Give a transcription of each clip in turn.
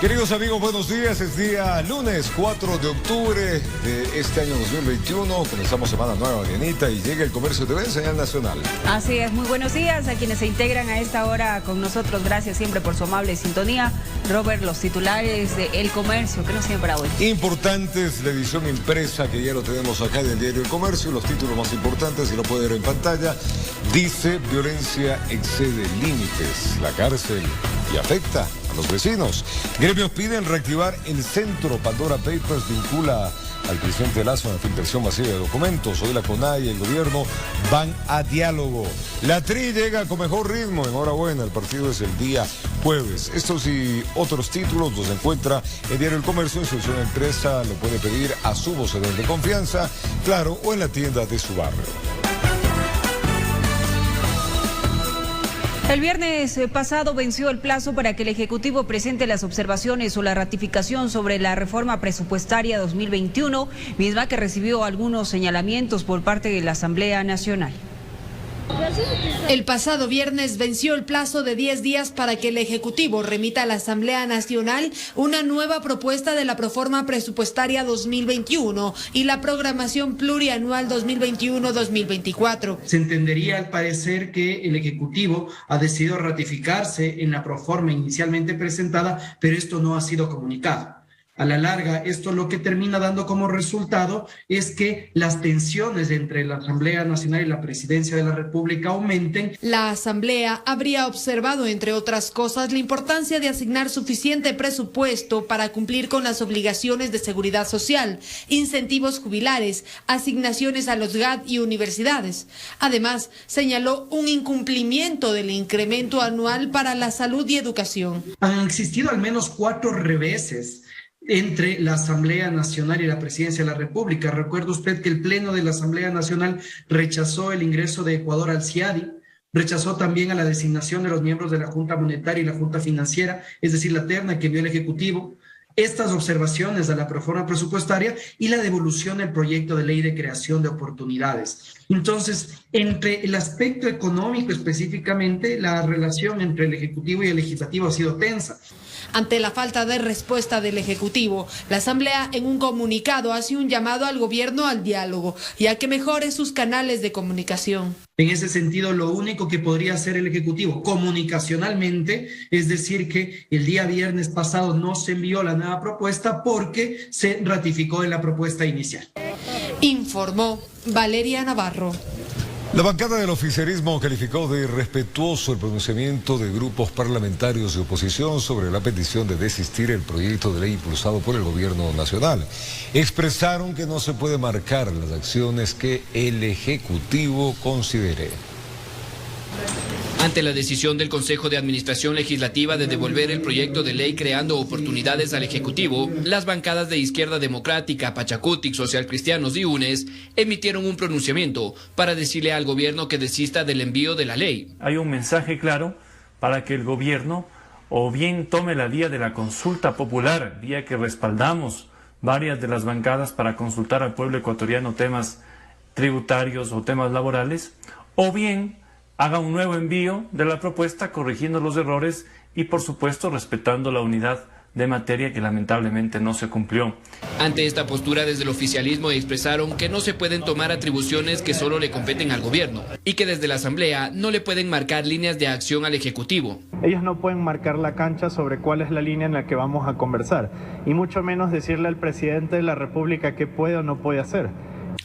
Queridos amigos, buenos días. Es día lunes 4 de octubre de este año 2021. Comenzamos semana nueva, Dianita, y llega el Comercio TV, señal nacional. Así es, muy buenos días a quienes se integran a esta hora con nosotros. Gracias siempre por su amable sintonía. Robert, los titulares de El Comercio, ¿qué nos tiene para hoy? Importantes, la edición impresa, que ya lo tenemos acá del diario El Comercio. Los títulos más importantes, si lo puede ver en pantalla. Dice: violencia excede límites, la cárcel, y afecta a los vecinos. Gremios piden reactivar el centro. Pandora Papers vincula al presidente Lasso en la filtración masiva de documentos. Hoy la CONAIE y el gobierno van a diálogo. La TRI llega con mejor ritmo. Enhorabuena, el partido es el día jueves. Estos y otros títulos los encuentra en diario El Comercio. En su sección empresa lo puede pedir a su vocero de confianza, claro, o en la tienda de su barrio. El viernes pasado venció el plazo para que el Ejecutivo presente las observaciones o la ratificación sobre la reforma presupuestaria 2021, misma que recibió algunos señalamientos por parte de la Asamblea Nacional. El pasado viernes venció el plazo de 10 días para que el Ejecutivo remita a la Asamblea Nacional una nueva propuesta de la Proforma Presupuestaria 2021 y la Programación Plurianual 2021-2024. Se entendería al parecer que el Ejecutivo ha decidido ratificarse en la proforma inicialmente presentada, pero esto no ha sido comunicado. A la larga, esto lo que termina dando como resultado es que las tensiones entre la Asamblea Nacional y la Presidencia de la República aumenten. La Asamblea habría observado, entre otras cosas, la importancia de asignar suficiente presupuesto para cumplir con las obligaciones de seguridad social, incentivos jubilares, asignaciones a los GAD y universidades. Además, señaló un incumplimiento del incremento anual para la salud y educación. Han existido al menos 4 reveses entre la Asamblea Nacional y la Presidencia de la República. Recuerda usted que el Pleno de la Asamblea Nacional rechazó el ingreso de Ecuador al CIADI, rechazó también a la designación de los miembros de la Junta Monetaria y la Junta Financiera, es decir, la terna que envió el Ejecutivo, estas observaciones a la proforma presupuestaria y la devolución del proyecto de ley de creación de oportunidades. Entonces, entre el aspecto económico específicamente, la relación entre el Ejecutivo y el Legislativo ha sido tensa. Ante la falta de respuesta del Ejecutivo, la Asamblea en un comunicado hace un llamado al gobierno al diálogo y a que mejore sus canales de comunicación. En ese sentido, lo único que podría hacer el Ejecutivo comunicacionalmente es decir que el día viernes pasado no se envió la nueva propuesta porque se ratificó en la propuesta inicial. Informó Valeria Navarro. La bancada del oficialismo calificó de irrespetuoso el pronunciamiento de grupos parlamentarios de oposición sobre la petición de desistir el proyecto de ley impulsado por el gobierno nacional. Expresaron que no se puede marcar las acciones que el Ejecutivo considere. Ante la decisión del Consejo de Administración Legislativa de devolver el proyecto de ley creando oportunidades al Ejecutivo, las bancadas de Izquierda Democrática, Pachacutic, Social Cristianos y UNES emitieron un pronunciamiento para decirle al gobierno que desista del envío de la ley. Hay un mensaje claro para que el gobierno o bien tome la vía de la consulta popular, vía que respaldamos varias de las bancadas para consultar al pueblo ecuatoriano temas tributarios o temas laborales, o bien haga un nuevo envío de la propuesta corrigiendo los errores y, por supuesto, respetando la unidad de materia que lamentablemente no se cumplió. Ante esta postura, desde el oficialismo expresaron que no se pueden tomar atribuciones que solo le competen al gobierno y que desde la Asamblea no le pueden marcar líneas de acción al Ejecutivo. Ellos no pueden marcar la cancha sobre cuál es la línea en la que vamos a conversar y mucho menos decirle al presidente de la República qué puede o no puede hacer.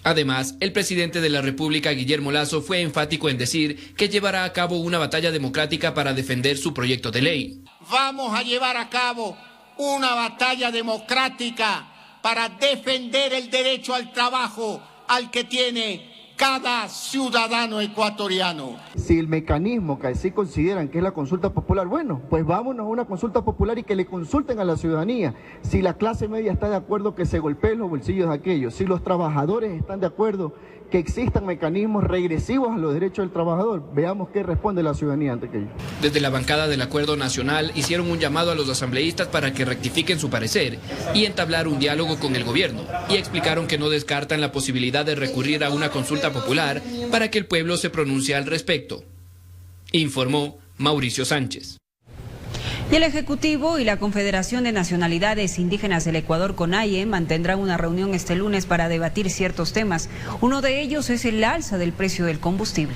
Además, el presidente de la República, Guillermo Lasso, fue enfático en decir que llevará a cabo una batalla democrática para defender su proyecto de ley. Vamos a llevar a cabo una batalla democrática para defender el derecho al trabajo al que tiene cada ciudadano ecuatoriano. Si el mecanismo que así consideran que es la consulta popular, bueno, pues vámonos a una consulta popular y que le consulten a la ciudadanía. Si la clase media está de acuerdo que se golpeen los bolsillos de aquellos, si los trabajadores están de acuerdo que existan mecanismos regresivos a los derechos del trabajador, veamos qué responde la ciudadanía ante aquello. Desde la bancada del Acuerdo Nacional hicieron un llamado a los asambleístas para que rectifiquen su parecer y entablar un diálogo con el gobierno, y explicaron que no descartan la posibilidad de recurrir a una consulta popular para que el pueblo se pronuncie al respecto. Informó Mauricio Sánchez. Y el Ejecutivo y la Confederación de Nacionalidades Indígenas del Ecuador, CONAIE, mantendrán una reunión este lunes para debatir ciertos temas. Uno de ellos es el alza del precio del combustible.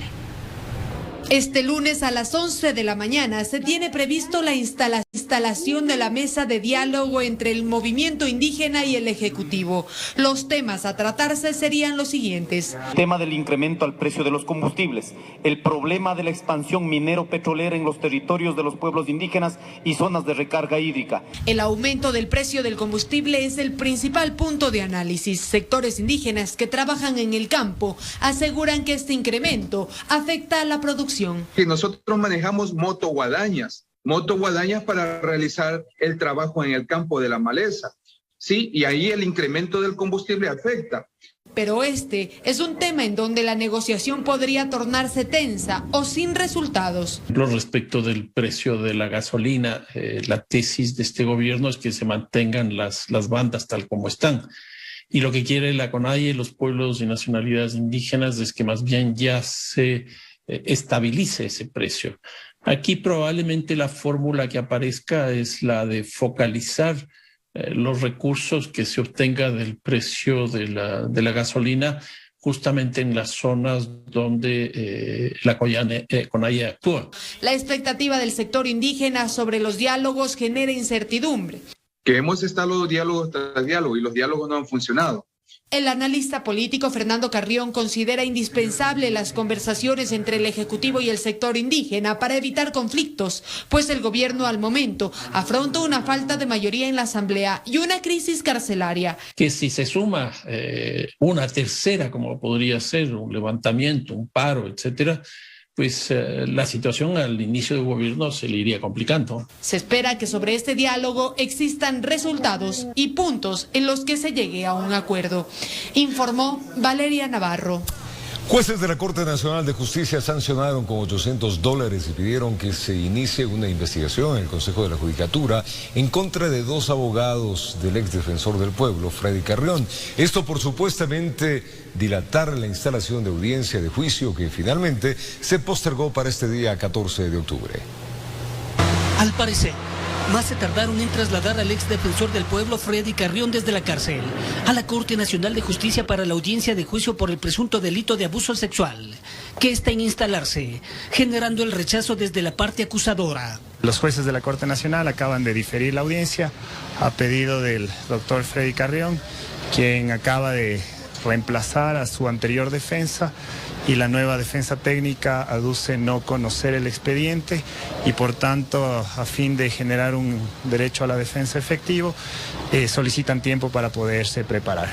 Este lunes a las 11 de la mañana se tiene previsto la instalación de la mesa de diálogo entre el movimiento indígena y el Ejecutivo. Los temas a tratarse serían los siguientes. El tema del incremento al precio de los combustibles, el problema de la expansión minero-petrolera en los territorios de los pueblos indígenas y zonas de recarga hídrica. El aumento del precio del combustible es el principal punto de análisis. Sectores indígenas que trabajan en el campo aseguran que este incremento afecta a la producción. Que nosotros manejamos motoguadañas para realizar el trabajo en el campo de la maleza, ¿sí? Y ahí el incremento del combustible afecta. Pero este es un tema en donde la negociación podría tornarse tensa o sin resultados. Respecto del precio de la gasolina, la tesis de este gobierno es que se mantengan las bandas tal como están. Y lo que quiere la CONAIE, los pueblos y nacionalidades indígenas, es que más bien ya se estabilice ese precio. Aquí probablemente la fórmula que aparezca es la de focalizar los recursos que se obtenga del precio de la gasolina justamente en las zonas donde la CONAIE actúa. La expectativa del sector indígena sobre los diálogos genera incertidumbre. Que hemos estado diálogo tras diálogo y los diálogos no han funcionado. El analista político Fernando Carrión considera indispensable las conversaciones entre el Ejecutivo y el sector indígena para evitar conflictos, pues el gobierno al momento afronta una falta de mayoría en la Asamblea y una crisis carcelaria. Que si se suma una tercera, como podría ser un levantamiento, un paro, etcétera, pues la situación al inicio del gobierno se le iría complicando. Se espera que sobre este diálogo existan resultados y puntos en los que se llegue a un acuerdo, informó Valeria Navarro. Jueces de la Corte Nacional de Justicia sancionaron con $800 y pidieron que se inicie una investigación en el Consejo de la Judicatura en contra de 2 abogados del exdefensor del pueblo, Freddy Carrión. Esto por supuestamente dilatar la instalación de audiencia de juicio que finalmente se postergó para este día 14 de octubre. Al parecer, más se tardaron en trasladar al exdefensor del pueblo Freddy Carrión desde la cárcel a la Corte Nacional de Justicia para la audiencia de juicio por el presunto delito de abuso sexual, que está en instalarse, generando el rechazo desde la parte acusadora. Los jueces de la Corte Nacional acaban de diferir la audiencia a pedido del doctor Freddy Carrión, quien acaba de reemplazar a su anterior defensa, y la nueva defensa técnica aduce no conocer el expediente y por tanto, a fin de generar un derecho a la defensa efectivo, solicitan tiempo para poderse preparar.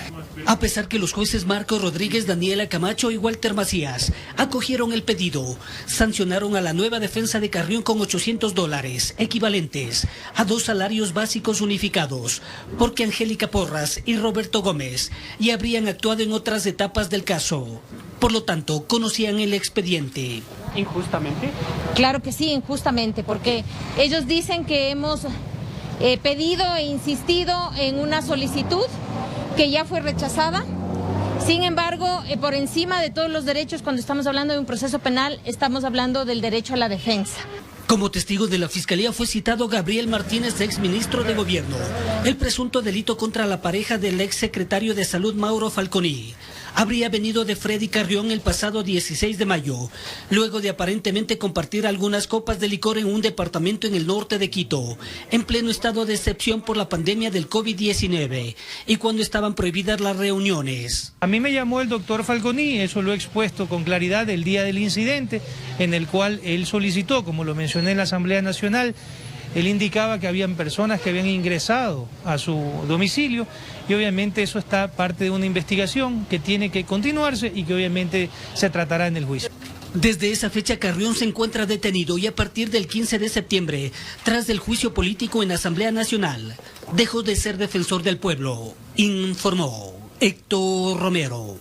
A pesar que los jueces Marcos Rodríguez, Daniela Camacho y Walter Macías acogieron el pedido, sancionaron a la nueva defensa de Carrión con $800, equivalentes a 2 salarios básicos unificados, porque Angélica Porras y Roberto Gómez ya habrían actuado en otras etapas del caso. Por lo tanto, conocían el expediente. ¿Injustamente? Claro que sí, injustamente, porque ellos dicen que hemos pedido e insistido en una solicitud que ya fue rechazada. Sin embargo, por encima de todos los derechos, cuando estamos hablando de un proceso penal, estamos hablando del derecho a la defensa. Como testigo de la Fiscalía fue citado Gabriel Martínez, exministro de Gobierno. El presunto delito contra la pareja del exsecretario de Salud, Mauro Falconi, habría venido de Freddy Carrión el pasado 16 de mayo, luego de aparentemente compartir algunas copas de licor en un departamento en el norte de Quito, en pleno estado de excepción por la pandemia del COVID-19 y cuando estaban prohibidas las reuniones. A mí me llamó el doctor Falconi, eso lo he expuesto con claridad el día del incidente, en el cual él solicitó, como lo mencioné en la Asamblea Nacional, él indicaba que habían personas que habían ingresado a su domicilio y obviamente eso está parte de una investigación que tiene que continuarse y que obviamente se tratará en el juicio. Desde esa fecha Carrión se encuentra detenido y a partir del 15 de septiembre, tras el juicio político en la Asamblea Nacional, dejó de ser defensor del pueblo, informó Héctor Romero.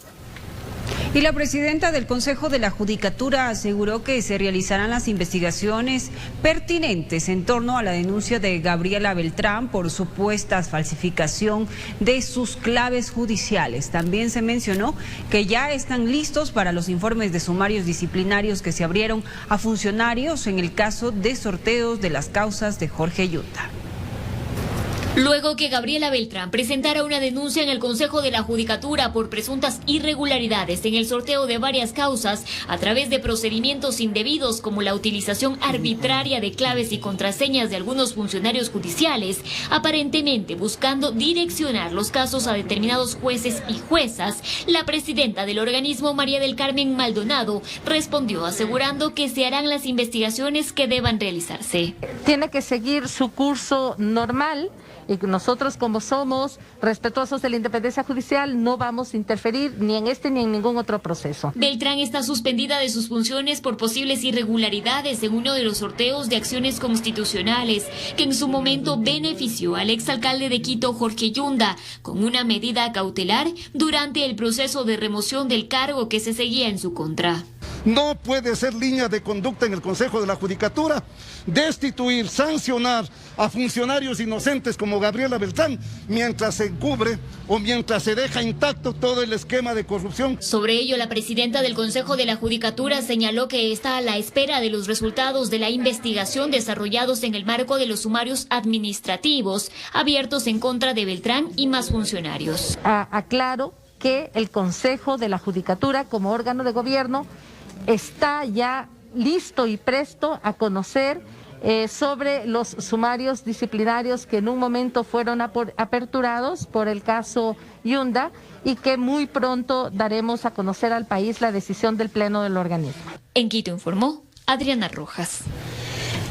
Y la presidenta del Consejo de la Judicatura aseguró que se realizarán las investigaciones pertinentes en torno a la denuncia de Gabriela Beltrán por supuesta falsificación de sus claves judiciales. También se mencionó que ya están listos para los informes de sumarios disciplinarios que se abrieron a funcionarios en el caso de sorteos de las causas de Jorge Yunda. Luego que Gabriela Beltrán presentara una denuncia en el Consejo de la Judicatura por presuntas irregularidades en el sorteo de varias causas a través de procedimientos indebidos como la utilización arbitraria de claves y contraseñas de algunos funcionarios judiciales, aparentemente buscando direccionar los casos a determinados jueces y juezas, la presidenta del organismo, María del Carmen Maldonado, respondió asegurando que se harán las investigaciones que deban realizarse. Tiene que seguir su curso normal. Y nosotros, como somos respetuosos de la independencia judicial, no vamos a interferir ni en este ni en ningún otro proceso. Beltrán está suspendida de sus funciones por posibles irregularidades en uno de los sorteos de acciones constitucionales que en su momento benefició al exalcalde de Quito, Jorge Yunda, con una medida cautelar durante el proceso de remoción del cargo que se seguía en su contra. No puede ser línea de conducta en el Consejo de la Judicatura destituir, sancionar a funcionarios inocentes como Gabriela Beltrán mientras se encubre o mientras se deja intacto todo el esquema de corrupción. Sobre ello, la presidenta del Consejo de la Judicatura señaló que está a la espera de los resultados de la investigación desarrollados en el marco de los sumarios administrativos abiertos en contra de Beltrán y más funcionarios. Aclaro que el Consejo de la Judicatura, como órgano de gobierno, está ya listo y presto a conocer sobre los sumarios disciplinarios que en un momento fueron aperturados por el caso Yunda y que muy pronto daremos a conocer al país la decisión del Pleno del organismo. En Quito informó Adriana Rojas.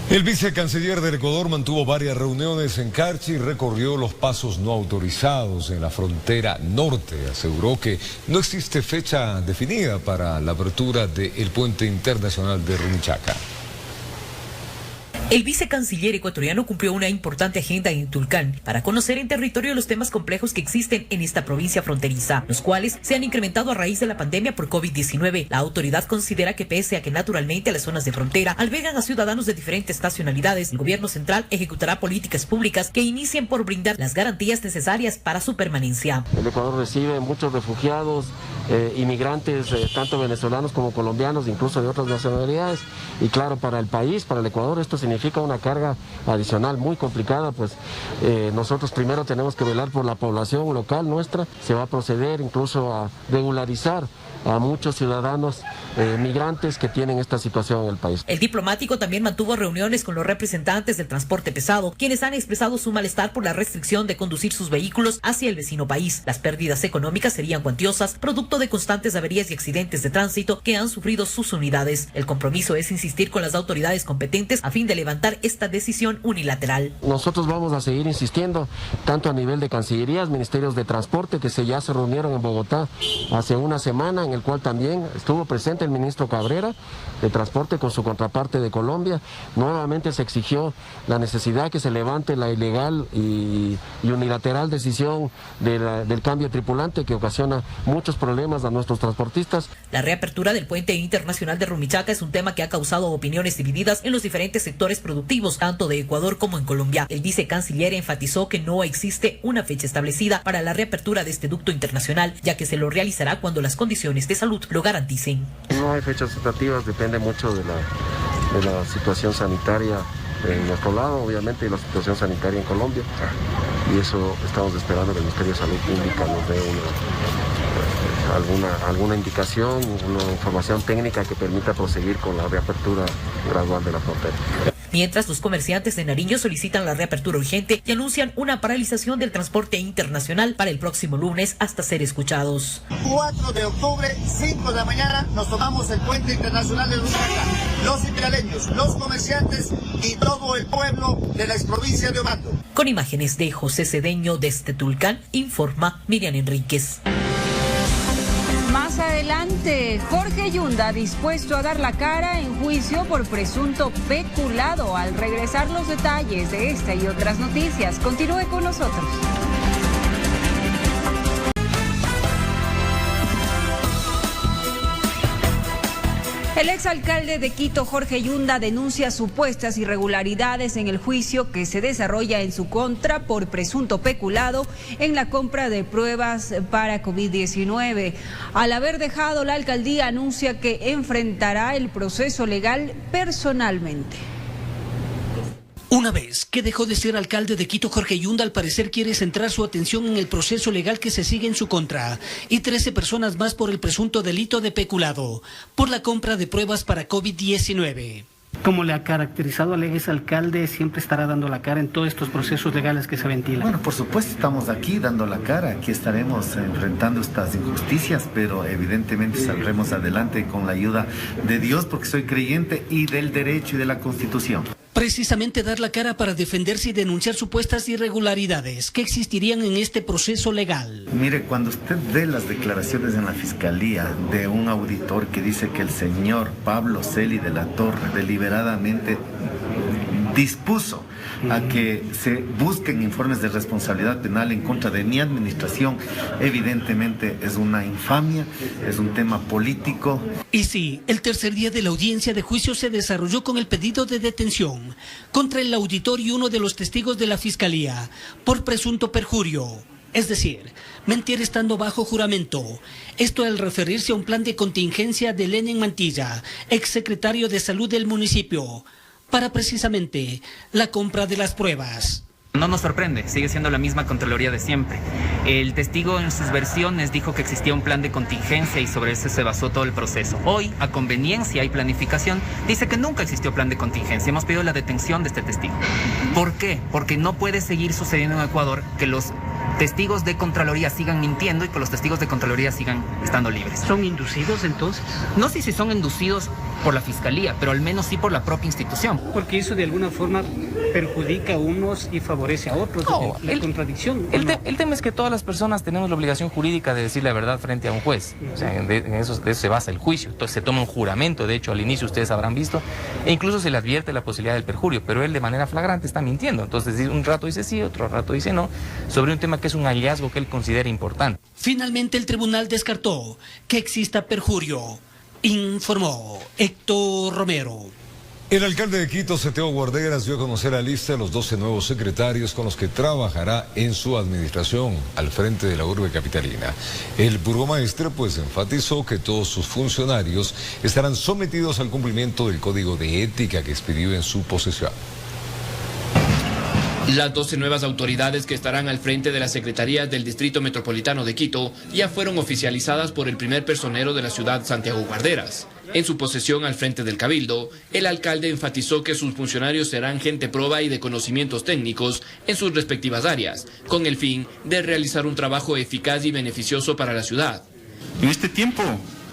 El vicecanciller del Ecuador mantuvo varias reuniones en Carchi y recorrió los pasos no autorizados en la frontera norte. Aseguró que no existe fecha definida para la apertura del puente internacional de Rumichaca. El vicecanciller ecuatoriano cumplió una importante agenda en Tulcán para conocer en territorio los temas complejos que existen en esta provincia fronteriza, los cuales se han incrementado a raíz de la pandemia por COVID-19. La autoridad considera que pese a que naturalmente las zonas de frontera albergan a ciudadanos de diferentes nacionalidades, el gobierno central ejecutará políticas públicas que inicien por brindar las garantías necesarias para su permanencia. El Ecuador recibe muchos refugiados, inmigrantes, tanto venezolanos como colombianos, incluso de otras nacionalidades, y claro, para el país, para el Ecuador, esto significa una carga adicional muy complicada, pues nosotros primero tenemos que velar por la población local nuestra. Se va a proceder incluso a regularizar a muchos ciudadanos migrantes que tienen esta situación en el país. El diplomático también mantuvo reuniones con los representantes del transporte pesado, quienes han expresado su malestar por la restricción de conducir sus vehículos hacia el vecino país. Las pérdidas económicas serían cuantiosas, producto de constantes averías y accidentes de tránsito que han sufrido sus unidades. El compromiso es insistir con las autoridades competentes a fin de levantar esta decisión unilateral. Nosotros vamos a seguir insistiendo, tanto a nivel de cancillerías, ministerios de transporte, que ya se reunieron en Bogotá hace una semana, en el cual también estuvo presente el ministro Cabrera de Transporte con su contraparte de Colombia. Nuevamente se exigió la necesidad que se levante la ilegal y unilateral decisión del cambio tripulante que ocasiona muchos problemas a nuestros transportistas. La reapertura del puente internacional de Rumichaca es un tema que ha causado opiniones divididas en los diferentes sectores productivos, tanto de Ecuador como en Colombia. El vicecanciller enfatizó que no existe una fecha establecida para la reapertura de este ducto internacional, ya que se lo realizará cuando las condiciones de salud lo garanticen. No hay fechas tentativas, depende mucho de la situación sanitaria en nuestro lado, obviamente, y la situación sanitaria en Colombia. Y eso estamos esperando que el Ministerio de Salud Pública nos dé alguna indicación, una información técnica que permita proseguir con la reapertura gradual de la frontera. Mientras, los comerciantes de Nariño solicitan la reapertura urgente y anuncian una paralización del transporte internacional para el próximo lunes hasta ser escuchados. 4 de octubre, 5 de la mañana, nos tomamos el puente internacional de Rumichaca. Los intraleños, los comerciantes y todo el pueblo de la exprovincia de Omato. Con imágenes de José Cedeño desde Tulcán, informa Miriam Enríquez. Más adelante, Jorge Yunda dispuesto a dar la cara en juicio por presunto peculado. Al regresar los detalles de esta y otras noticias, continúe con nosotros. El exalcalde de Quito, Jorge Yunda, denuncia supuestas irregularidades en el juicio que se desarrolla en su contra por presunto peculado en la compra de pruebas para COVID-19. Al haber dejado la alcaldía, anuncia que enfrentará el proceso legal personalmente. Una vez que dejó de ser alcalde de Quito, Jorge Yunda al parecer quiere centrar su atención en el proceso legal que se sigue en su contra y 13 personas más por el presunto delito de peculado por la compra de pruebas para COVID-19. Como le ha caracterizado al exalcalde, siempre estará dando la cara en todos estos procesos legales que se ventilan. Bueno, por supuesto estamos aquí dando la cara, aquí estaremos enfrentando estas injusticias, pero evidentemente saldremos adelante con la ayuda de Dios porque soy creyente y del derecho y de la Constitución. Precisamente dar la cara para defenderse y denunciar supuestas irregularidades que existirían en este proceso legal. Mire, cuando usted ve las declaraciones en la Fiscalía de un auditor que dice que el señor Pablo Celi de la Torre deliberadamente dispuso a que se busquen informes de responsabilidad penal en contra de mi administración, evidentemente es una infamia, es un tema político. Y sí, el tercer día de la audiencia de juicio se desarrolló con el pedido de detención contra el auditor y uno de los testigos de la Fiscalía por presunto perjurio, es decir, mentir estando bajo juramento. Esto al referirse a un plan de contingencia de Lenin Mantilla, exsecretario de Salud del municipio, para precisamente la compra de las pruebas. No nos sorprende, sigue siendo la misma Contraloría de siempre. El testigo en sus versiones dijo que existía un plan de contingencia y sobre ese se basó todo el proceso. Hoy, a conveniencia y planificación, dice que nunca existió plan de contingencia. Hemos pedido la detención de este testigo. ¿Por qué? Porque no puede seguir sucediendo en Ecuador que los testigos de Contraloría sigan mintiendo y que los testigos de Contraloría sigan estando libres. ¿Son inducidos entonces? No sé si son inducidos por la Fiscalía, pero al menos sí por la propia institución. Porque eso de alguna forma perjudica a unos y favorece a otros. No, la contradicción. El tema es que todas las personas tenemos la obligación jurídica de decir la verdad frente a un juez. O sea, de eso se basa el juicio. Entonces se toma un juramento, de hecho al inicio ustedes habrán visto, e incluso se le advierte la posibilidad del perjurio, pero él de manera flagrante está mintiendo. Entonces un rato dice sí, otro rato dice no, sobre un tema que es un hallazgo que él considera importante. Finalmente el tribunal descartó que exista perjurio, informó Héctor Romero. El alcalde de Quito, Seteo Guarderas, dio a conocer la lista de los 12 nuevos secretarios con los que trabajará en su administración al frente de la urbe capitalina. El burgomaestre pues enfatizó que todos sus funcionarios estarán sometidos al cumplimiento del código de ética que expidió en su posesión. Las 12 nuevas autoridades que estarán al frente de las secretarías del Distrito Metropolitano de Quito ya fueron oficializadas por el primer personero de la ciudad, Santiago Guarderas. En su posesión al frente del Cabildo, el alcalde enfatizó que sus funcionarios serán gente proba y de conocimientos técnicos en sus respectivas áreas, con el fin de realizar un trabajo eficaz y beneficioso para la ciudad. En este tiempo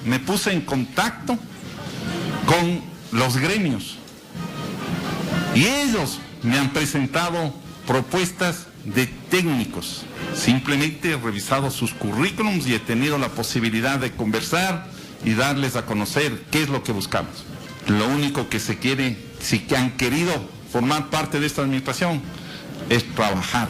me puse en contacto con los gremios y ellos me han presentado propuestas de técnicos. Simplemente he revisado sus currículums y he tenido la posibilidad de conversar y darles a conocer qué es lo que buscamos. Lo único que se quiere, si han querido formar parte de esta administración, es trabajar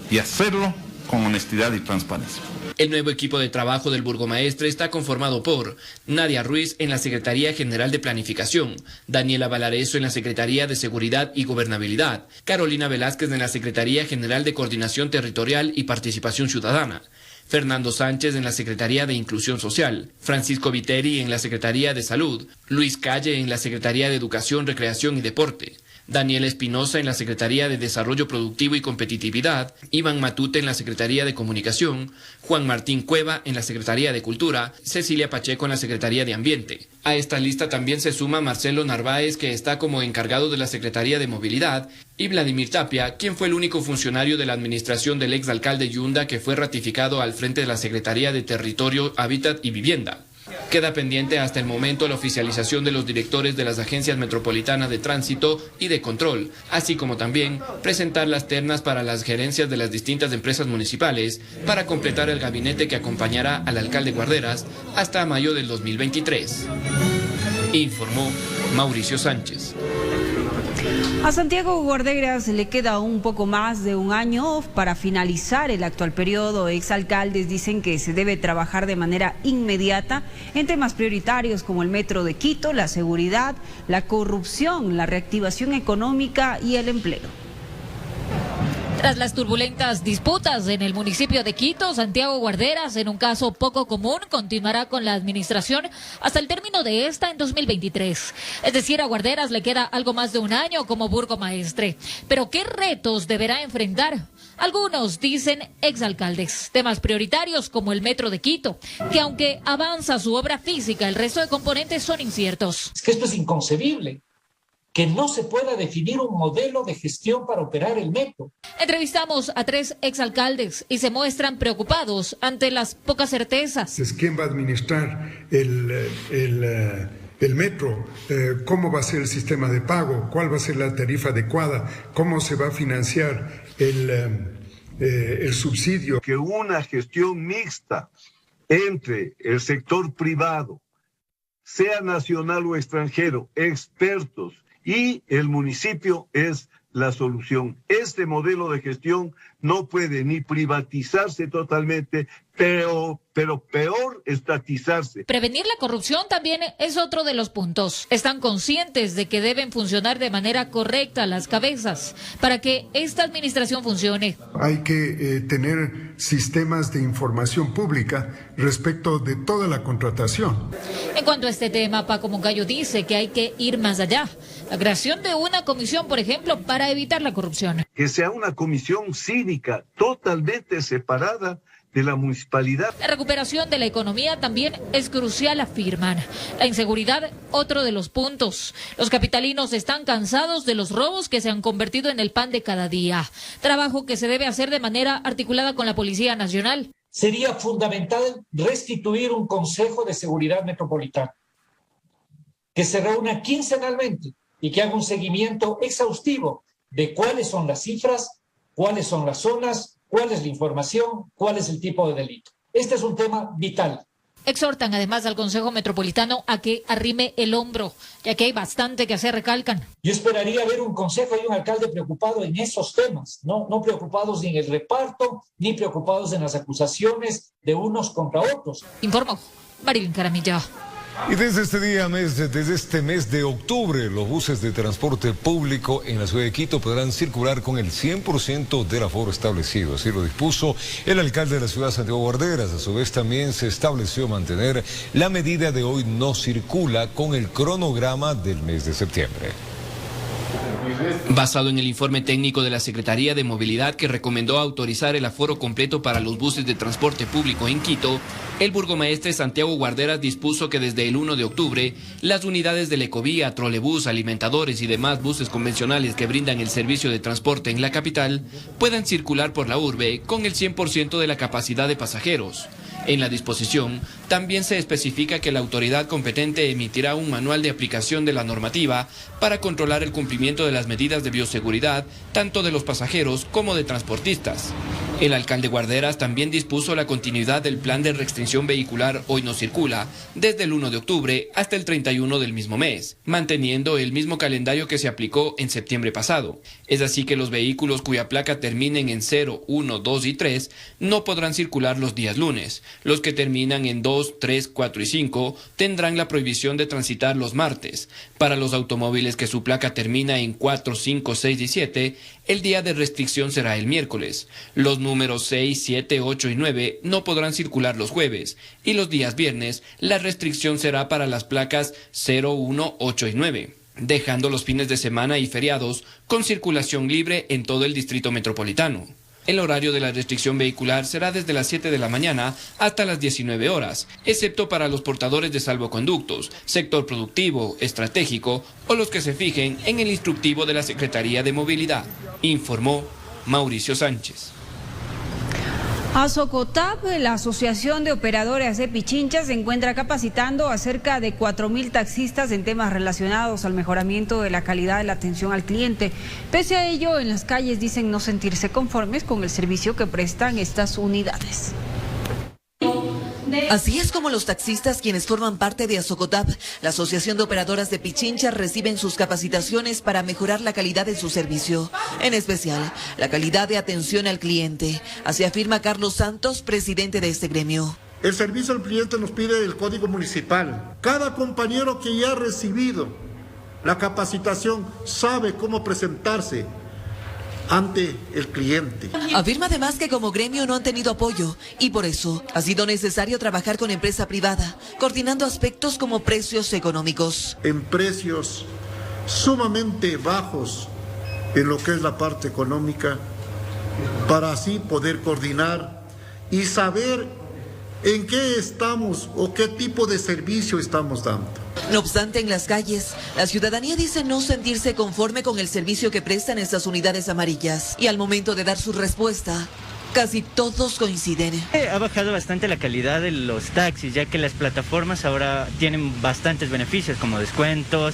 y hacerlo con honestidad y transparencia. El nuevo equipo de trabajo del burgomaestre está conformado por Nadia Ruiz en la Secretaría General de Planificación, Daniela Valareso en la Secretaría de Seguridad y Gobernabilidad, Carolina Velázquez en la Secretaría General de Coordinación Territorial y Participación Ciudadana, Fernando Sánchez en la Secretaría de Inclusión Social, Francisco Viteri en la Secretaría de Salud, Luis Calle en la Secretaría de Educación, Recreación y Deporte, Daniel Espinosa en la Secretaría de Desarrollo Productivo y Competitividad, Iván Matute en la Secretaría de Comunicación, Juan Martín Cueva en la Secretaría de Cultura, Cecilia Pacheco en la Secretaría de Ambiente. A esta lista también se suma Marcelo Narváez, que está como encargado de la Secretaría de Movilidad, y Vladimir Tapia, quien fue el único funcionario de la administración del exalcalde Yunda que fue ratificado al frente de la Secretaría de Territorio, Hábitat y Vivienda. Queda pendiente hasta el momento la oficialización de los directores de las agencias metropolitanas de tránsito y de control, así como también presentar las ternas para las gerencias de las distintas empresas municipales para completar el gabinete que acompañará al alcalde Guarderas hasta mayo del 2023. Informó Mauricio Sánchez. A Santiago Guarderas le queda un poco más de un año para finalizar el actual periodo. Exalcaldes dicen que se debe trabajar de manera inmediata en temas prioritarios como el metro de Quito, la seguridad, la corrupción, la reactivación económica y el empleo. Tras las turbulentas disputas en el municipio de Quito, Santiago Guarderas, en un caso poco común, continuará con la administración hasta el término de esta en 2023. Es decir, a Guarderas le queda algo más de un año como burgomaestre. Pero ¿qué retos deberá enfrentar? Algunos dicen exalcaldes, temas prioritarios como el metro de Quito, que aunque avanza su obra física, el resto de componentes son inciertos. Es que esto es inconcebible, que no se pueda definir un modelo de gestión para operar el metro. Entrevistamos a 3 exalcaldes y se muestran preocupados ante las pocas certezas. ¿Quién va a administrar el metro? ¿Cómo va a ser el sistema de pago? ¿Cuál va a ser la tarifa adecuada? ¿Cómo se va a financiar el subsidio? Que una gestión mixta entre el sector privado, sea nacional o extranjero, expertos, y el municipio es la solución. Este modelo de gestión no puede ni privatizarse totalmente, pero peor estatizarse. Prevenir la corrupción también es otro de los puntos. Están conscientes de que deben funcionar de manera correcta las cabezas para que esta administración funcione. Hay que tener sistemas de información pública respecto de toda la contratación. En cuanto a este tema, Paco Moncayo dice que hay que ir más allá. La creación de una comisión, por ejemplo, para evitar la corrupción. Que sea una comisión cívica totalmente separada de la municipalidad. La recuperación de la economía también es crucial, afirman. La inseguridad, otro de los puntos. Los capitalinos están cansados de los robos que se han convertido en el pan de cada día. Trabajo que se debe hacer de manera articulada con la Policía Nacional. Sería fundamental restituir un Consejo de Seguridad Metropolitano que se reúna quincenalmente y que haga un seguimiento exhaustivo de cuáles son las cifras, cuáles son las zonas, cuál es la información, cuál es el tipo de delito. Este es un tema vital. Exhortan además al Consejo Metropolitano a que arrime el hombro, ya que hay bastante que hacer, recalcan. Yo esperaría ver un consejo y un alcalde preocupado en esos temas, no preocupados ni en el reparto, ni preocupados en las acusaciones de unos contra otros. Informó Marilyn Caramilla. Y desde este mes de octubre, los buses de transporte público en la ciudad de Quito podrán circular con el 100% del aforo establecido. Así lo dispuso el alcalde de la ciudad, Santiago Guarderas. A su vez también se estableció mantener la medida de hoy no circula con el cronograma del mes de septiembre. Basado en el informe técnico de la Secretaría de Movilidad que recomendó autorizar el aforo completo para los buses de transporte público en Quito, el burgomaestre Santiago Guarderas dispuso que desde el 1 de octubre las unidades del Ecovía, trolebús, alimentadores y demás buses convencionales que brindan el servicio de transporte en la capital puedan circular por la urbe con el 100% de la capacidad de pasajeros. En la disposición también se especifica que la autoridad competente emitirá un manual de aplicación de la normativa para controlar el cumplimiento de las medidas de bioseguridad, tanto de los pasajeros como de transportistas. El alcalde Guarderas también dispuso la continuidad del plan de restricción vehicular Hoy No Circula desde el 1 de octubre hasta el 31 del mismo mes, manteniendo el mismo calendario que se aplicó en septiembre pasado. Es así que los vehículos cuya placa terminen en 0, 1, 2 y 3 no podrán circular los días lunes. Los que terminan en 2, 3, 4 y 5 tendrán la prohibición de transitar los martes. Para los automóviles que su placa termina en 4, 5, 6 y 7, el día de restricción será el miércoles. Los números 6, 7, 8 y 9 no podrán circular los jueves. Y los días viernes, la restricción será para las placas 0, 1, 8 y 9. Dejando los fines de semana y feriados con circulación libre en todo el distrito metropolitano. El horario de la restricción vehicular será desde las 7 de la mañana hasta las 19 horas, excepto para los portadores de salvoconductos, sector productivo, estratégico o los que se fijen en el instructivo de la Secretaría de Movilidad, informó Mauricio Sánchez. Azocotap, la Asociación de Operadores de Pichincha, se encuentra capacitando a cerca de 4.000 taxistas en temas relacionados al mejoramiento de la calidad de la atención al cliente. Pese a ello, en las calles dicen no sentirse conformes con el servicio que prestan estas unidades. Así es como los taxistas, quienes forman parte de Asocotap, la Asociación de Operadoras de Pichincha, reciben sus capacitaciones para mejorar la calidad de su servicio, en especial la calidad de atención al cliente. Así afirma Carlos Santos, presidente de este gremio. El servicio al cliente nos pide el Código Municipal. Cada compañero que ya ha recibido la capacitación sabe cómo presentarse ante el cliente. Afirma además que como gremio no han tenido apoyo y por eso ha sido necesario trabajar con empresa privada, coordinando aspectos como precios económicos. En precios sumamente bajos en lo que es la parte económica, para así poder coordinar y saber en qué estamos o qué tipo de servicio estamos dando. No obstante, en las calles, la ciudadanía dice no sentirse conforme con el servicio que prestan estas unidades amarillas. Y al momento de dar su respuesta, casi todos coinciden. Ha bajado bastante la calidad de los taxis, ya que las plataformas ahora tienen bastantes beneficios, como descuentos,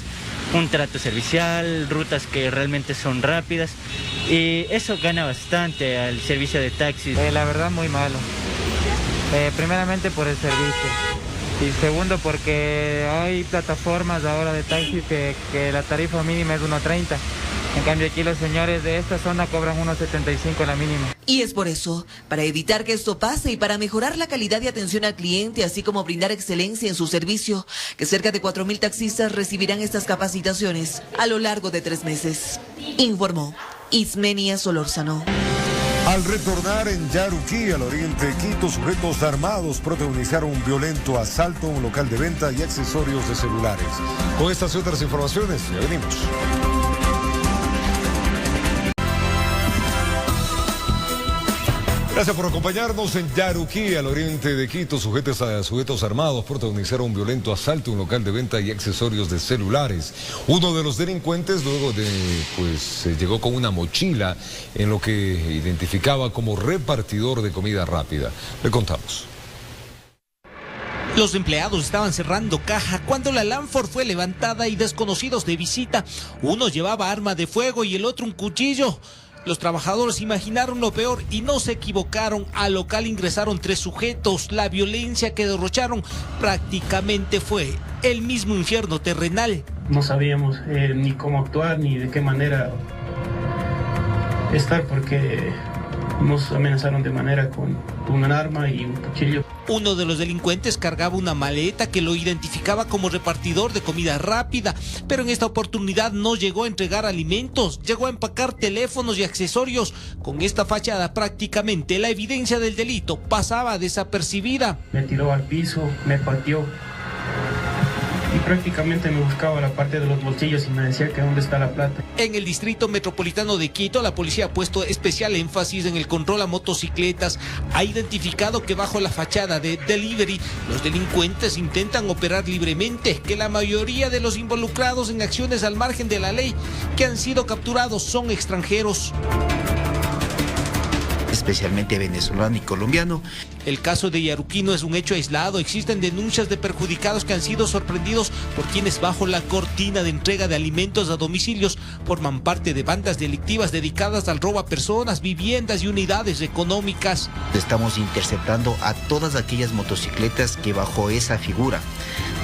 un trato servicial, rutas que realmente son rápidas. Y eso gana bastante al servicio de taxis. La verdad, muy malo. Primeramente por el servicio. Y segundo, porque hay plataformas ahora de taxis que la tarifa mínima es 1.30. En cambio aquí los señores de esta zona cobran 1.75 la mínima. Y es por eso, para evitar que esto pase y para mejorar la calidad de atención al cliente, así como brindar excelencia en su servicio, que cerca de 4.000 taxistas recibirán estas capacitaciones a lo largo de 3 meses. Informó Ismenia Solórzano. Al retornar en Yaruquí, al oriente de Quito, sujetos armados protagonizaron un violento asalto a un local de venta y accesorios de celulares. Con estas y otras informaciones, ya venimos. Gracias por acompañarnos en Yaruquí, al oriente de Quito. Sujetos armados protagonizaron un violento asalto a un local de venta y accesorios de celulares. Uno de los delincuentes luego llegó con una mochila en lo que identificaba como repartidor de comida rápida. Le contamos. Los empleados estaban cerrando caja cuando la Lanford fue levantada y desconocidos de visita. Uno llevaba arma de fuego y el otro un cuchillo. Los trabajadores imaginaron lo peor y no se equivocaron. Al local ingresaron 3 sujetos. La violencia que derrocharon prácticamente fue el mismo infierno terrenal. No sabíamos ni cómo actuar ni de qué manera estar, porque nos amenazaron de manera con un arma y un cuchillo. Uno de los delincuentes cargaba una maleta que lo identificaba como repartidor de comida rápida, pero en esta oportunidad no llegó a entregar alimentos, llegó a empacar teléfonos y accesorios. Con esta fachada prácticamente la evidencia del delito pasaba desapercibida. Me tiró al piso, me pateó y prácticamente me buscaba la parte de los bolsillos y me decía que dónde está la plata. En el distrito metropolitano de Quito, la policía ha puesto especial énfasis en el control a motocicletas. Ha identificado que bajo la fachada de delivery, los delincuentes intentan operar libremente, que la mayoría de los involucrados en acciones al margen de la ley que han sido capturados son extranjeros, especialmente venezolano y colombiano. El caso de Yaruquí no es un hecho aislado. Existen denuncias de perjudicados que han sido sorprendidos por quienes bajo la cortina de entrega de alimentos a domicilios forman parte de bandas delictivas dedicadas al robo a personas, viviendas y unidades económicas. Estamos interceptando a todas aquellas motocicletas que bajo esa figura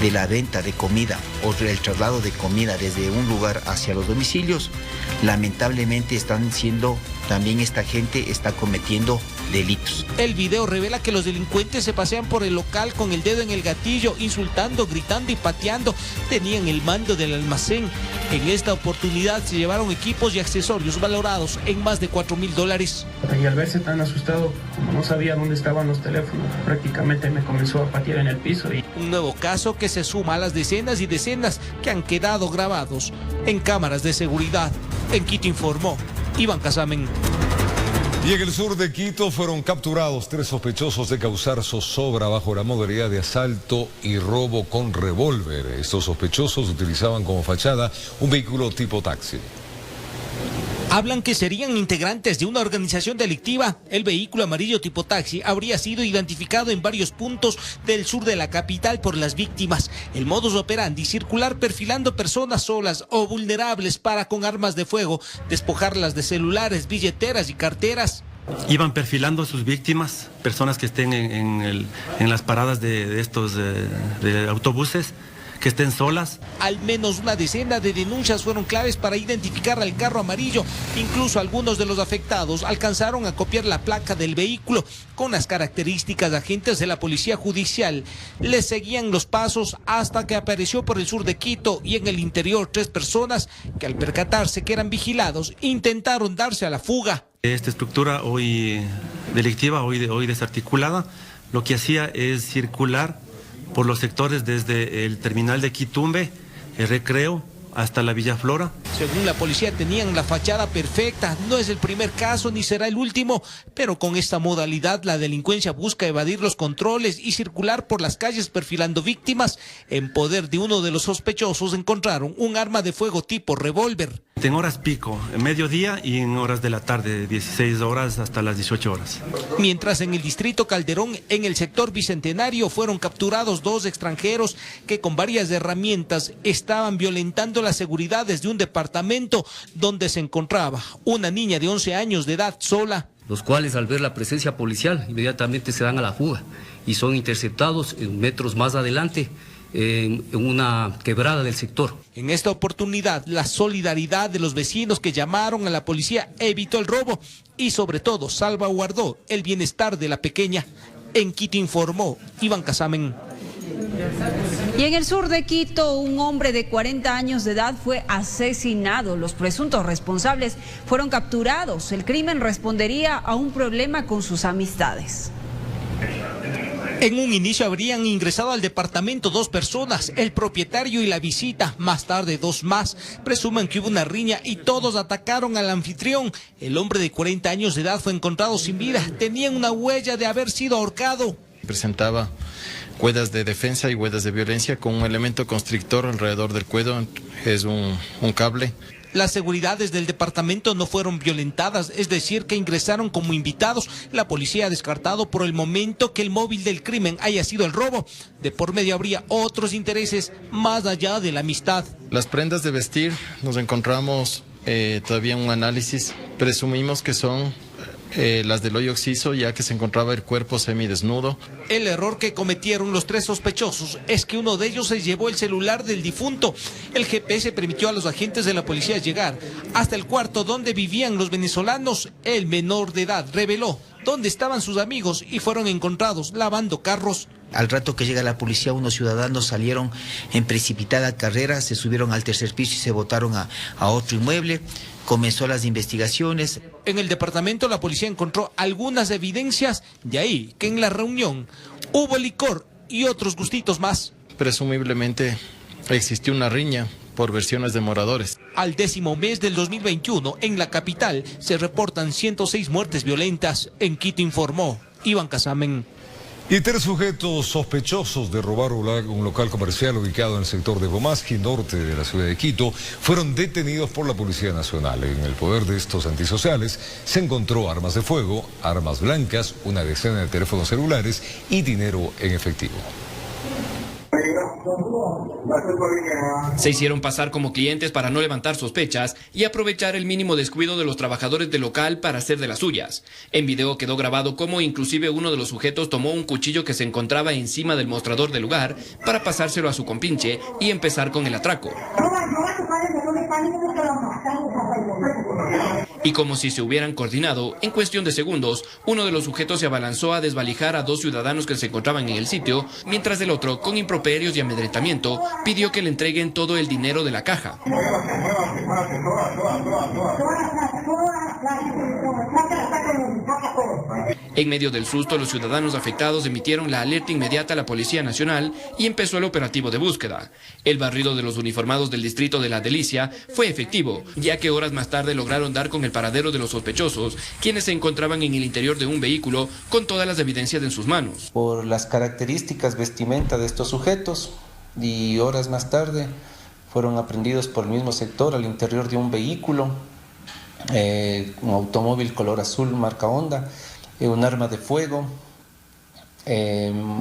de la venta de comida o el traslado de comida desde un lugar hacia los domicilios, lamentablemente esta gente está cometiendo delitos. El video revela que los delincuentes se pasean por el local con el dedo en el gatillo, insultando, gritando y pateando. Tenían el mando del almacén. En esta oportunidad se llevaron equipos y accesorios valorados en más de $4,000. Y al verse tan asustado, como no sabía dónde estaban los teléfonos, prácticamente me comenzó a patear en el piso. Un nuevo caso que se suma a las decenas y decenas que han quedado grabados en cámaras de seguridad. En Quito informó Iván Casamen. Y en el sur de Quito fueron capturados 3 sospechosos de causar zozobra bajo la modalidad de asalto y robo con revólver. Estos sospechosos utilizaban como fachada un vehículo tipo taxi. Hablan que serían integrantes de una organización delictiva. El vehículo amarillo tipo taxi habría sido identificado en varios puntos del sur de la capital por las víctimas. El modus operandi: circular perfilando personas solas o vulnerables para, con armas de fuego, despojarlas de celulares, billeteras y carteras. Iban perfilando a sus víctimas, personas que estén en las paradas de estos de autobuses, que estén solas. Al menos una decena de denuncias fueron claves para identificar al carro amarillo. Incluso algunos de los afectados alcanzaron a copiar la placa del vehículo con las características de agentes de la policía judicial. Les seguían los pasos hasta que apareció por el sur de Quito y en el interior 3 personas que al percatarse que eran vigilados intentaron darse a la fuga. Esta estructura hoy delictiva, hoy desarticulada, lo que hacía es circular por los sectores desde el terminal de Quitumbe, el Recreo, hasta la Villa Flora. Según la policía tenían la fachada perfecta. No es el primer caso ni será el último, pero con esta modalidad la delincuencia busca evadir los controles y circular por las calles perfilando víctimas. En poder de uno de los sospechosos encontraron un arma de fuego tipo revólver. En horas pico, en mediodía y en horas de la tarde, 16 horas hasta las 18 horas. Mientras en el distrito Calderón, en el sector Bicentenario, fueron capturados 2 extranjeros que con varias herramientas estaban violentando las seguridades de un departamento donde se encontraba una niña de 11 años de edad sola. Los cuales al ver la presencia policial inmediatamente se dan a la fuga y son interceptados metros más adelante en una quebrada del sector. En esta oportunidad, la solidaridad de los vecinos que llamaron a la policía evitó el robo y sobre todo salvaguardó el bienestar de la pequeña. En Quito informó Iván Casamen. Y en el sur de Quito, un hombre de 40 años de edad fue asesinado. Los presuntos responsables fueron capturados. El crimen respondería a un problema con sus amistades. En un inicio habrían ingresado al departamento 2 personas, el propietario y la visita, más tarde 2 más. Presumen que hubo una riña y todos atacaron al anfitrión. El hombre de 40 años de edad fue encontrado sin vida, tenía una huella de haber sido ahorcado. Presentaba huellas de defensa y huellas de violencia con un elemento constrictor alrededor del cuello, es un cable. Las seguridades del departamento no fueron violentadas, es decir, que ingresaron como invitados. La policía ha descartado por el momento que el móvil del crimen haya sido el robo. De por medio habría otros intereses más allá de la amistad. Las prendas de vestir, nos encontramos todavía en un análisis, presumimos que son las del hoyo Oxiso, ya que se encontraba el cuerpo semidesnudo. El error que cometieron los 3 sospechosos es que uno de ellos se llevó el celular del difunto. El GPS permitió a los agentes de la policía llegar hasta el cuarto donde vivían los venezolanos. El menor de edad reveló dónde estaban sus amigos y fueron encontrados lavando carros. Al rato que llega la policía, unos ciudadanos salieron en precipitada carrera, se subieron al 3er piso y se botaron a otro inmueble. Comenzó las investigaciones. En el departamento la policía encontró algunas evidencias, de ahí que en la reunión hubo licor y otros gustitos más. Presumiblemente existió una riña por versiones de moradores. Al 10º mes del 2021, en la capital, se reportan 106 muertes violentas. En Quito informó Iván Casamen. Y 3 sujetos sospechosos de robar un local comercial ubicado en el sector de Bomasqui, norte de la ciudad de Quito, fueron detenidos por la Policía Nacional. En el poder de estos antisociales se encontró armas de fuego, armas blancas, una decena de teléfonos celulares y dinero en efectivo. Se hicieron pasar como clientes para no levantar sospechas y aprovechar el mínimo descuido de los trabajadores del local para hacer de las suyas. En video quedó grabado cómo inclusive uno de los sujetos tomó un cuchillo que se encontraba encima del mostrador del lugar para pasárselo a su compinche y empezar con el atraco. Y como si se hubieran coordinado, en cuestión de segundos, uno de los sujetos se abalanzó a desvalijar a 2 ciudadanos que se encontraban en el sitio, mientras el otro, con improperios y amedrentamiento, pidió que le entreguen todo el dinero de la caja. En medio del susto, los ciudadanos afectados emitieron la alerta inmediata a la Policía Nacional y empezó el operativo de búsqueda. El barrido de los uniformados del distrito de La Delicia fue efectivo, ya que horas más tarde lograron dar con el paradero de los sospechosos, quienes se encontraban en el interior de un vehículo con todas las evidencias en sus manos. Por las características vestimenta de estos sujetos, y horas más tarde fueron aprehendidos por el mismo sector al interior de un vehículo, un automóvil color azul marca Honda, un arma de fuego,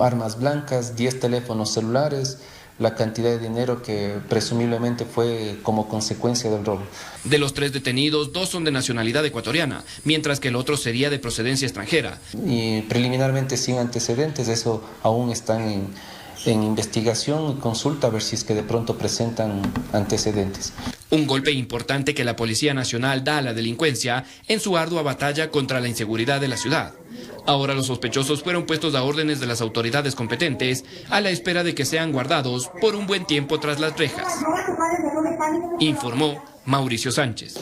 armas blancas, 10 teléfonos celulares, la cantidad de dinero que presumiblemente fue como consecuencia del robo. De los 3 detenidos, 2 son de nacionalidad ecuatoriana, mientras que el otro sería de procedencia extranjera. Y preliminarmente sin antecedentes, eso aún están en investigación y consulta a ver si es que de pronto presentan antecedentes. Un golpe importante que la Policía Nacional da a la delincuencia en su ardua batalla contra la inseguridad de la ciudad. Ahora los sospechosos fueron puestos a órdenes de las autoridades competentes a la espera de que sean guardados por un buen tiempo tras las rejas. Informó Mauricio Sánchez.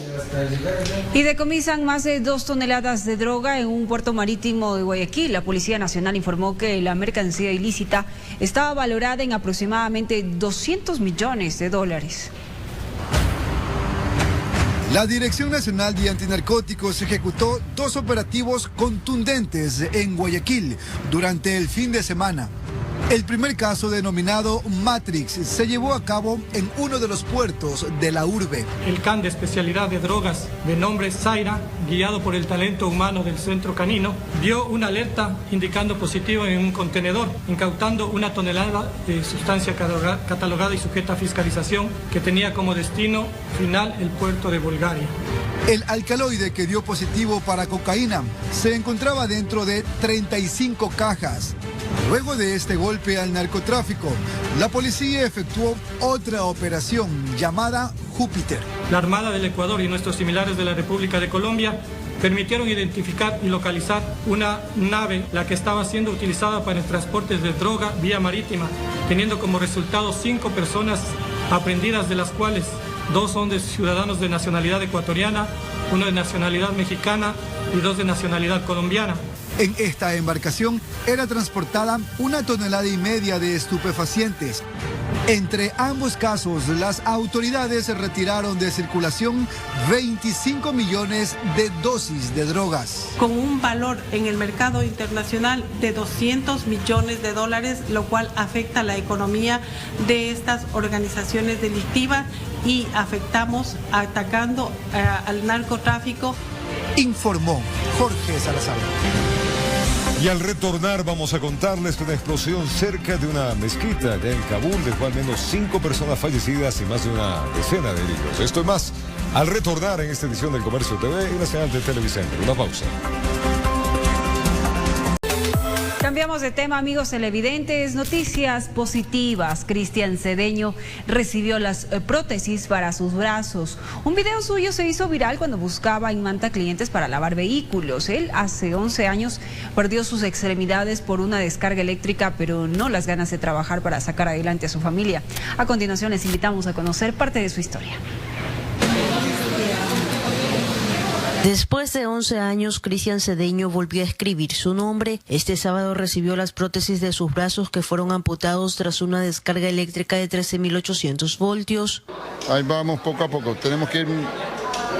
Y decomisan más de 2 toneladas de droga en un puerto marítimo de Guayaquil. La Policía Nacional informó que la mercancía ilícita estaba valorada en aproximadamente $200 millones. La Dirección Nacional de Antinarcóticos ejecutó 2 operativos contundentes en Guayaquil durante el fin de semana. El primer caso, denominado Matrix, se llevó a cabo en uno de los puertos de la urbe. El CAN de especialidad de drogas de nombre Zaira, guiado por el talento humano del Centro Canino, dio una alerta indicando positivo en un contenedor, incautando 1 tonelada de sustancia catalogada y sujeta a fiscalización que tenía como destino final el puerto de Bulgaria. El alcaloide que dio positivo para cocaína se encontraba dentro de 35 cajas. Luego de este golpe al narcotráfico, la policía efectuó otra operación llamada Júpiter. La Armada del Ecuador y nuestros similares de la República de Colombia permitieron identificar y localizar una nave, la que estaba siendo utilizada para el transporte de droga vía marítima, teniendo como resultado 5 personas aprehendidas, de las cuales 2 son de ciudadanos de nacionalidad ecuatoriana, 1 de nacionalidad mexicana y 2 de nacionalidad colombiana. En esta embarcación era transportada 1,5 toneladas de estupefacientes. Entre ambos casos, las autoridades retiraron de circulación 25 millones de dosis de drogas. Con un valor en el mercado internacional de $200 millones, lo cual afecta la economía de estas organizaciones delictivas y atacando al narcotráfico. Informó Jorge Salazar. Y al retornar vamos a contarles que una explosión cerca de una mezquita allá en Kabul dejó al menos 5 personas fallecidas y más de una decena de heridos. Esto y más al retornar en esta edición del Comercio TV y la señal de Televicentro. Una pausa. Cambiamos de tema, amigos televidentes. Noticias positivas. Cristian Cedeño recibió las prótesis para sus brazos. Un video suyo se hizo viral cuando buscaba en Manta clientes para lavar vehículos. Él hace 11 años perdió sus extremidades por una descarga eléctrica, pero no las ganas de trabajar para sacar adelante a su familia. A continuación les invitamos a conocer parte de su historia. Después de 11 años, Cristian Cedeño volvió a escribir su nombre. Este sábado recibió las prótesis de sus brazos que fueron amputados tras una descarga eléctrica de 13.800 voltios. Ahí vamos poco a poco, tenemos que ir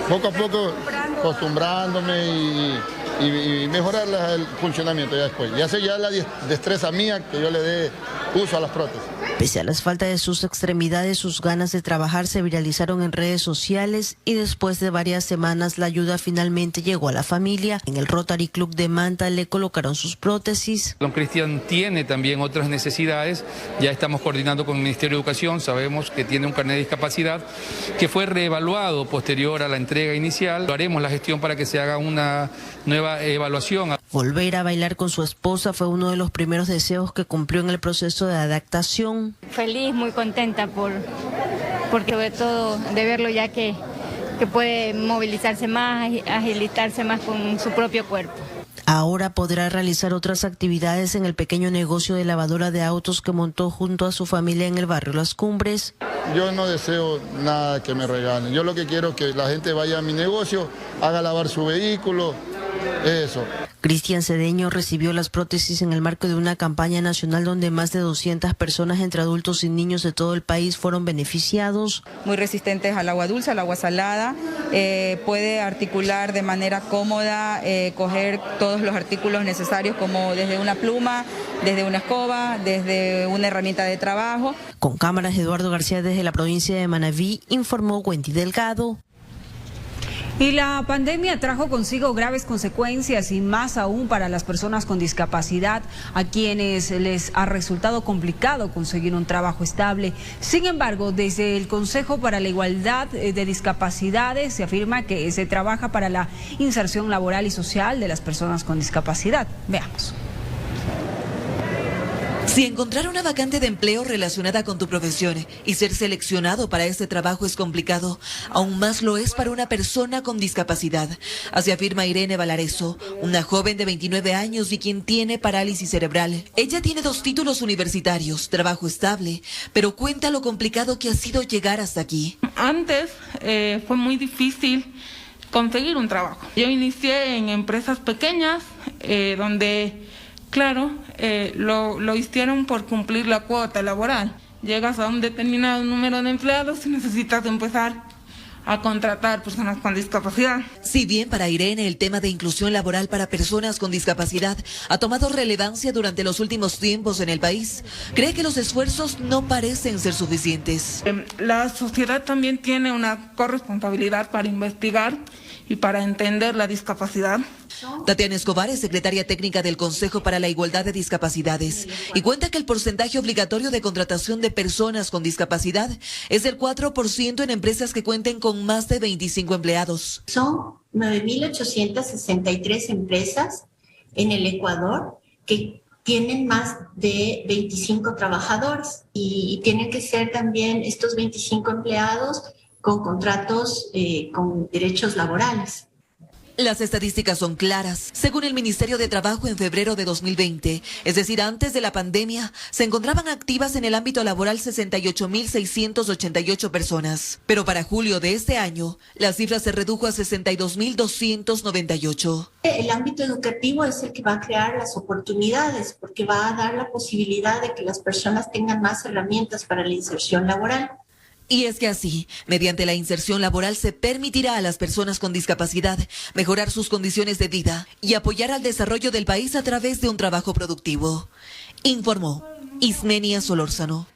poco a poco acostumbrándome y mejorar el funcionamiento ya después. Ya sé ya la destreza mía que yo le dé uso a las prótesis. Pese a las faltas de sus extremidades, sus ganas de trabajar se viralizaron en redes sociales y después de varias semanas la ayuda finalmente llegó a la familia. En el Rotary Club de Manta le colocaron sus prótesis. Don Cristian tiene también otras necesidades, ya estamos coordinando con el Ministerio de Educación, sabemos que tiene un carnet de discapacidad que fue reevaluado posterior a la entrega inicial. Lo haremos la gestión para que se haga una nueva evaluación. Volver a bailar con su esposa fue uno de los primeros deseos que cumplió en el proceso de adaptación. Feliz, muy contenta porque sobre todo de verlo ya que puede movilizarse más, agilitarse más con su propio cuerpo. Ahora podrá realizar otras actividades en el pequeño negocio de lavadora de autos que montó junto a su familia en el barrio Las Cumbres. Yo no deseo nada que me regalen. Yo lo que quiero es que la gente vaya a mi negocio, haga lavar su vehículo, eso. Cristian Cedeño recibió las prótesis en el marco de una campaña nacional donde más de 200 personas entre adultos y niños de todo el país fueron beneficiados. Muy resistentes al agua dulce, al agua salada, puede articular de manera cómoda, coger todos los artículos necesarios como desde una pluma, desde una escoba, desde una herramienta de trabajo. Con cámaras, Eduardo García desde la provincia de Manabí, informó Wendy Delgado. Y la pandemia trajo consigo graves consecuencias y más aún para las personas con discapacidad, a quienes les ha resultado complicado conseguir un trabajo estable. Sin embargo, desde el Consejo para la Igualdad de Discapacidades se afirma que se trabaja para la inserción laboral y social de las personas con discapacidad. Veamos. Si encontrar una vacante de empleo relacionada con tu profesión y ser seleccionado para este trabajo es complicado, aún más lo es para una persona con discapacidad. Así afirma Irene Valareso, una joven de 29 años y quien tiene parálisis cerebral. Ella tiene 2 títulos universitarios, trabajo estable, pero cuenta lo complicado que ha sido llegar hasta aquí. Antes fue muy difícil conseguir un trabajo. Yo inicié en empresas pequeñas donde... Claro, lo hicieron por cumplir la cuota laboral. Llegas a un determinado número de empleados y necesitas empezar a contratar personas con discapacidad. Si bien para Irene el tema de inclusión laboral para personas con discapacidad ha tomado relevancia durante los últimos tiempos en el país, cree que los esfuerzos no parecen ser suficientes. La sociedad también tiene una corresponsabilidad para investigar y para entender la discapacidad. Tatiana Escobar es secretaria técnica del Consejo para la Igualdad de Discapacidades y cuenta que el porcentaje obligatorio de contratación de personas con discapacidad es del 4% en empresas que cuenten con más de 25 empleados. Son 9.863 empresas en el Ecuador que tienen más de 25 trabajadores y tienen que ser también estos 25 empleados con contratos con derechos laborales. Las estadísticas son claras. Según el Ministerio de Trabajo, en febrero de 2020, es decir, antes de la pandemia, se encontraban activas en el ámbito laboral 68.688 personas. Pero para julio de este año, la cifra se redujo a 62.298. El ámbito educativo es el que va a crear las oportunidades, porque va a dar la posibilidad de que las personas tengan más herramientas para la inserción laboral. Y es que así, mediante la inserción laboral se permitirá a las personas con discapacidad mejorar sus condiciones de vida y apoyar al desarrollo del país a través de un trabajo productivo. Informó Ismenia Solórzano.